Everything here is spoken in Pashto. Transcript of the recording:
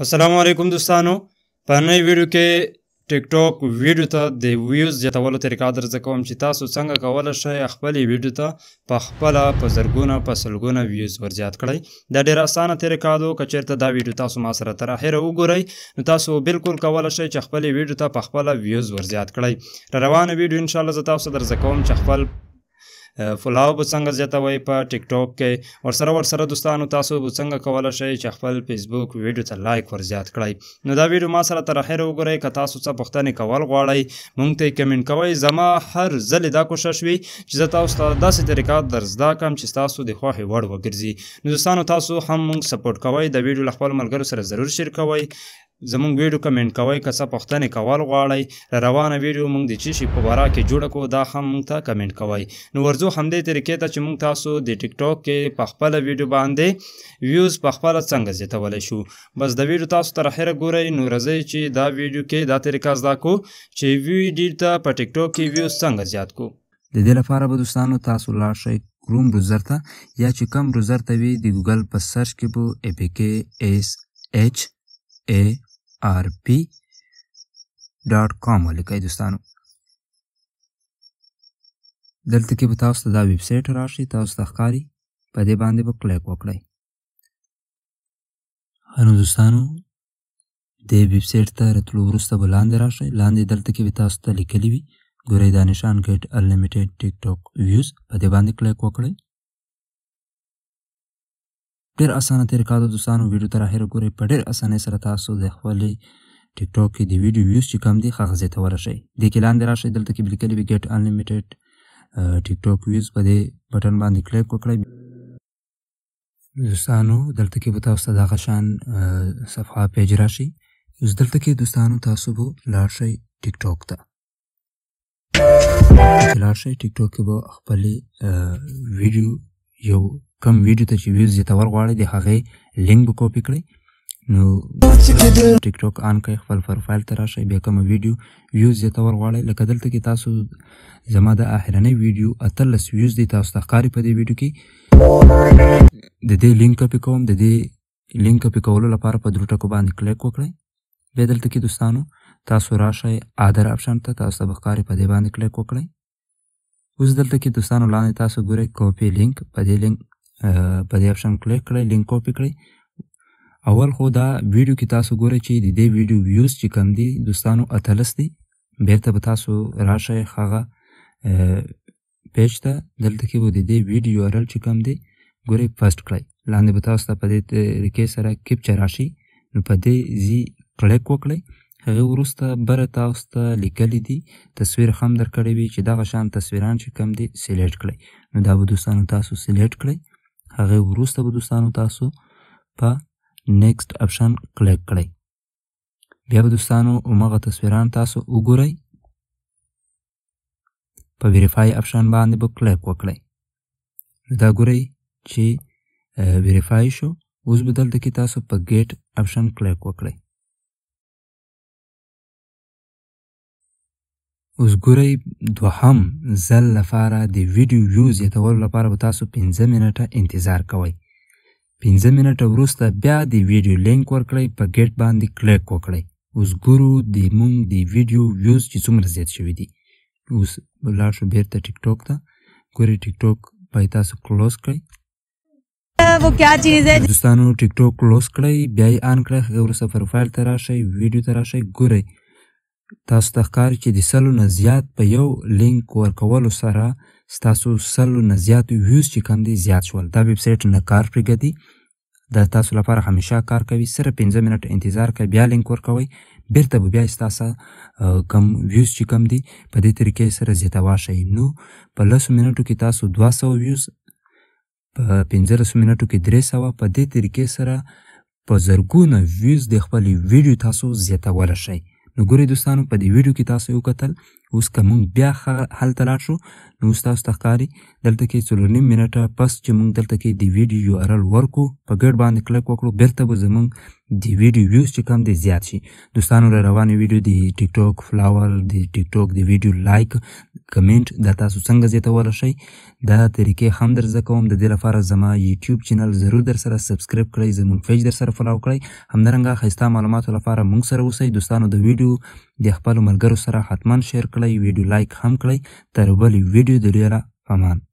السلام علیکم دوستانو په نوې ویډیو کې ټیک ټاک ویډیو ته د ویوز زیاتولو طریقه درزده کوم چې تاسو څنګه کولی شئ خپلې ویډیو ته په خپله په زرګونه په سلګونه ویوز ورزیات کړئ دا ډېره اسانه طریقه ده که چېرته دا ویډیو تاسو ما سره تر اخره وګورئ نو تاسو بالکل کولی شئ چې خپلې ویډیو ته په خپله ویوز ورزیات کړئ را روانه ویډیو انشاءالله زه تاسو درزده کوم چې خپل فلاو به څنګه زیاتوئ په ټیک ټاک کې ورسره دوستانو تاسو به څنګه کولی شئ چې خپل فیسبوک ویډیو ته لایک ورزیات کړئ نو دا ویډیو ما سره تر اخره وګورئ که تاسو څه پوښتنې کول غواړئ موږ ته یې کمنټ کوئ زما هر ځلې دا کوشش وي چې زه تاسو ته داسې طریقه در زده کړم چې ستاسو د خوښې وړ وګرځي نو دوستانو تاسو هم موږ سپورټ کوئ د ویډیو له خپلو ملګرو سره ضرور شیر کوئ زمونږ ویډیو کمنټ کوئ که څه پوښتنې کول غواړئ روانه ویډیو موږ د څه شي په باره کې جوړه کړو دا هم موږ ته کمنټ کوئ نو ورځو همدې طریقې ته چې موږ تاسو د ټیک ټاک کې په خپله ویډیو باندې ویوز په خپله څنګه زیاتولی شو بس د ویډیو تاسو تر اخره ګورئ نو راځئ چې دا ویډیو کې دا طریقه زده کړو چې ویډیو ته په ټیک ټاک کې ویوز څنګه زیات کړو د دې لپاره به دوستانو تاسو لاړ شئ کروم بروزر ته یا چې کوم بروزر ته وي د ګوګل په سرچ کې به apkarp.com ولیکئ دوستانو دلته کې به تاسو ته دا ویب سایټ راشي تاسو ته ښکاري په دې باندې به کلیک وکړئ نو دوستانو دې ویب سایټ ته راتلو وروسته به لاندې راشئ لاندې دلته کې به تاسو ته لیکلي وي ګورئ دا نشان ګیټ انلیمیټډ ټیک ټاک ویوز په دې باندې کلیک وکړئ ډېر اسانه طریقه ده دوستانو ویډیو تر اخره ګورئ په ډېر اسانۍ سره تاسو د خپلې ټیک ټاک کې د ویډیو ویوز چې کم دي هغه زیاتولی شئ دې کې لاندې راشئ دلته کې به لیکلي وي ګیټ انلیمیټډ ټیک ټاک ویوز په دې بټن باندې کلیک وکړئ دوستانو دلته کې به تاسو ته دغه شان صفحه پیج راشي اوس دلته کې دوستانو تاسو به لاړ شئ ټیک ټاک ته لاړ شئ ټیک ټاک کې به خپلې ویډیو یو کم ویډیو ته چې ویوز زیاتول غواړئ د هغې لینک به کاپي کړئ نو ټیک ټاک آن کړئ خپل پروفایل ته راشئ بیا کومه ویډیو ویوز زیاتول غواړئ لکه دلته کې تاسو زما د اخرنۍ ویډیو 18 ویوز دی تاسو ته ښکاري په دې ویډیو کې د دې لینک کاپي کوم د دې لینک کاپي کولو لپاره په درو ټکو باندې کلیک وکړئ بیا دلته کې دوستانو تاسو راشئ ادر آپشن ته تاسو ته به ښکاري په دې باندې کلیک وکړئ اوس دلته کې دوستانو لاندې تاسو ګورئ کاپي لینک په دې لینک په دې آپشن کلیک کړئ لینک کاپي کړئ اول خو دا ویډیو کې تاسو ګورئ چې د دې ویډیو ویوز چې کم دي دوستانو 18 دي بیرته به تاسو راشئ هغه پیج ته دلته کې به د دې ویډیو یو ار ال چې کم دی ګورئ پسټ کړئ لاندې به تاسو ته په دې طریقې سره کیپچر راشي نو په دې ځي کلیک وکړئ هغې وروسته بره تاسو ته لیکلی دي تصویر هم درکړی وي چې دغه شان تصویران چې کم دي سلیکټ کړئ نو دا به دوستانو تاسو سلیکټ کړئ هغې وروسته به دوستانو تاسو په نیکسټ آپشن کلیک کړئ بیا به دوستانو همغه تصویران تاسو وګورئ په ویریفای آپشن باندې به کلیک وکړئ دا ګورئ چې ویریفای شو اوس به دلته کې تاسو په ګیټ آپشن کلیک وکړئ اوس ګورئ دوهم ځل لپاره د ویډیو ویوز زیاتولو لپاره به تاسو 15 منټه انتظار کوئ 15 منټه وروسته بیا د ویډیو لینک ورکړئ په ګیټ باندې کلیک وکړئ اوس ګورو د مونږ د ویډیو ویوز چې څومره زیات شوي دي اوس لاړ شو بیرته ټیک ټاک ته ګورئ ټیک ټاک باید تاسو کلوز کړئ دوستانو ټیک ټاک کلوز کړئ بیا یې آن کړئ هغې وروسته پروفایل ته راشئ ویډیو ته راشئ ګورئ تاسو ته ښکاري چې د 100 نه زیات په یو لینک ورکولو سره ستاسو 100 نه زیات ویوز چې کم دي زیات شول دا ویب سایټ نه کار پرېږدي دا تاسو لپاره همیشه کار کوي صرف 15 منټ انتظار کوئ بیا لینک ورکوئ بیرته به بیا ستاسو کم ویوز چې کم دي په دې طریقې سره زیاتولی شئ نو په 10 منټو کې تاسو 200 ویوز په 15 منټو کې 300 په دې طریقې سره په زرګونه ویوز د خپلې ویډیو تاسو زیاتولی شئ نو ګورئ دوستانو په دې ویډیو کې تاسو وکتل اوس که موږ بیا هلته لاړ شو نو اوس تاسو ته ښکاري دلته کې 4.5 منټه پس چې موږ دلته کې د ویډیو یو ار ال ورکو په ګیټ باندې کلیک وکړو بیرته به زموږ د ویډیو ویوز چې کم دی زیات شي. دوستانو را روانې ویډیو د ټیک ټاک فلاور د ټیک ټاک د ویډیو لایک کمنټ دا تاسو څنګه زیاتولی شئ دا طریقې هم در زده کوم. د دې لپاره زما یوټیوب چینل ضرور در سره سبسکرایب کړئ، زموږ پیج در سره فالو کړئ. همدارنګه ښایسته معلوماتو لپاره موږ سره اوسئ. دوستانو د ویډیو د خپلو ملګرو سره حتما شیر کړئ، ویډیو لایک هم کړئ. تر بلې ویډیو د ډېره امان.